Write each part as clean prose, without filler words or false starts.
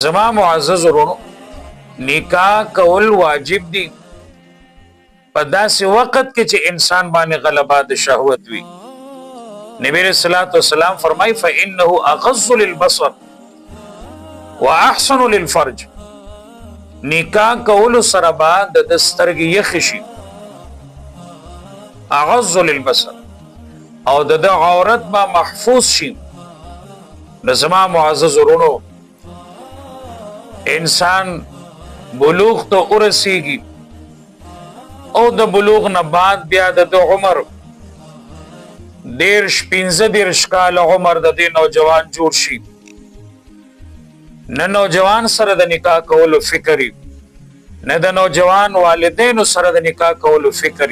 زما معزز ورونو نکاح کول واجب دي په داسې وخت کې چې انسان باندې غلبه د شهوت وي. نبی رسول الله والسلام فرمای فانه اغض للبصر واحسن للفرج. نکاح کول سره با د سترګې یخ شي، اغض للبصر، او د عورت با محفوظ شي. زما معزز ورونو انسان بلوغ ته ورسیږي او د بلوغ نه بعد بیا د عمر 15 کال عمر د دې نوجوان جوړ شي. نه نوجوان سره د نکاح کولو فکر، نه د نوجوان والدینو سره د نکاح کولو فکر.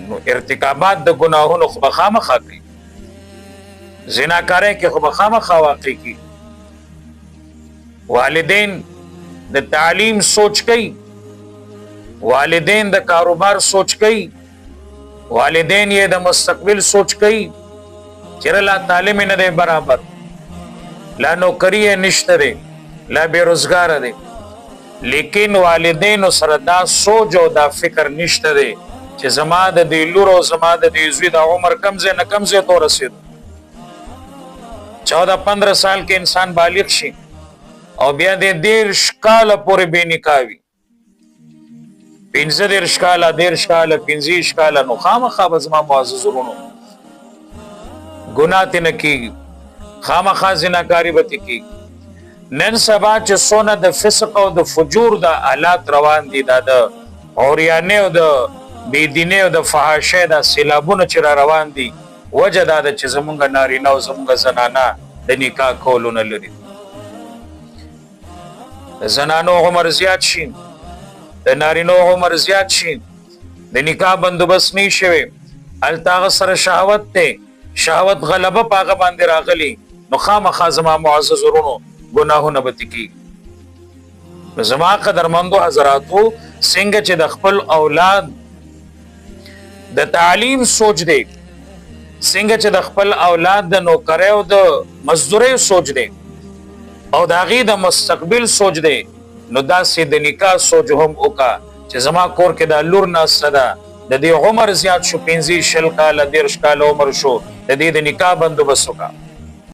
نو ارتکابات د ګناهونو خو خامخا کوي، زناکارۍ کې خو خامخا واقع کی. والدین د تعلیم سوچ کوي، والدین د کاروبار سوچ کوي، والدین یې د مستقبل سوچ کوي چې لا تعلیم نه دی برابر، لا نوکری نشته دی، لا بیروزګار دی. لیکن والدین سره دا سوچ او دا فکر نشته دی چې زما د دې لور او زما د دې زوی د عمر کم ځای نه کم ځای ته ورسېد. 14-15 سال کې انسان بالغ شي او بیا د 13 کاله پورې بې نکاح وي، 15 کاله 13 کاله 15 کاله. نو خامخا به زما معزز ورونو ګناه ته نه کېږي، خامخا زناکاري به ته کېږي. نن سبا چې څونه د فسق او د فجور د آلات روان دي، دا د عریانۍ او د بېدینۍ او د فحاشۍ د سیلابونه چې را روان دي، وجه دا ده چې زمونږ نارینه او زمونږ زنانه د نکاح کولو نه لري. د زنانو عمر زیات شي، د نارینو عمر زیات شي، د نکاح بندوبست نه شوی، هلته هغه سره شهوت دی، شهوت غلبه په هغه باندې راغلی. نو خامخا زما معزز ورونو ګناهونه به کېږي. زما قدرمندو حضراتو څنګه چې د خپل اولاد د تعلیم سوچ دی، څنګه چې د خپل اولاد د نوکرۍ او د مزدورۍ سوچ دی او د هغې د مستقبل سوچ دی، نو داسې د نکاح سوچ هم وکړه چې زما کور کې دا لور ناسته ده، د دې عمر زیات شو، 15 کاله 13 کاله عمر شو، د دې د نکاح بندوبست وکړه.